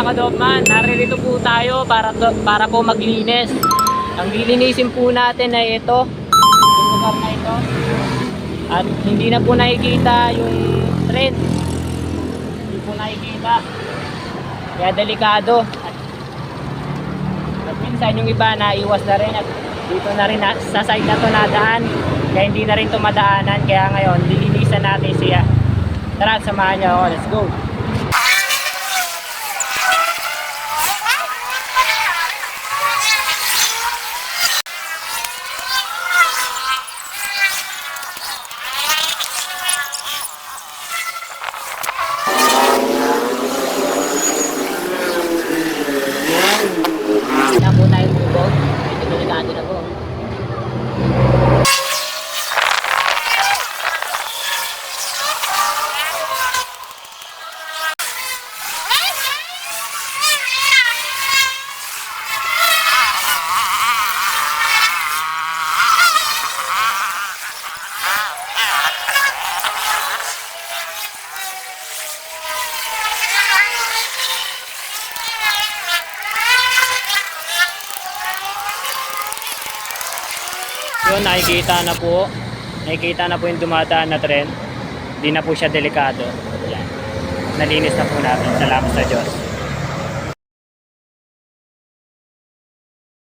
ka-Dogman, naririto po tayo para po maglinis. Ang lilinisin po natin ay ito, yung lugar na ito. At hindi na po nakikita yung trend. Hindi po nakikita. Kaya delikado. At minsan yung iba naiwas na rin at dito na rin sa side na to nadaan. Kaya hindi na rin to madaanan. Kaya ngayon, lilinisan natin siya. Tara, samahan niyo ako. Let's go! Hindi na po tayo bubog. Medyo delikado na po. Yun, nakikita na po yung dumadaan na tren. Hindi na po siya delikado. Yan. Nalinis na po natin. Salamat sa Diyos.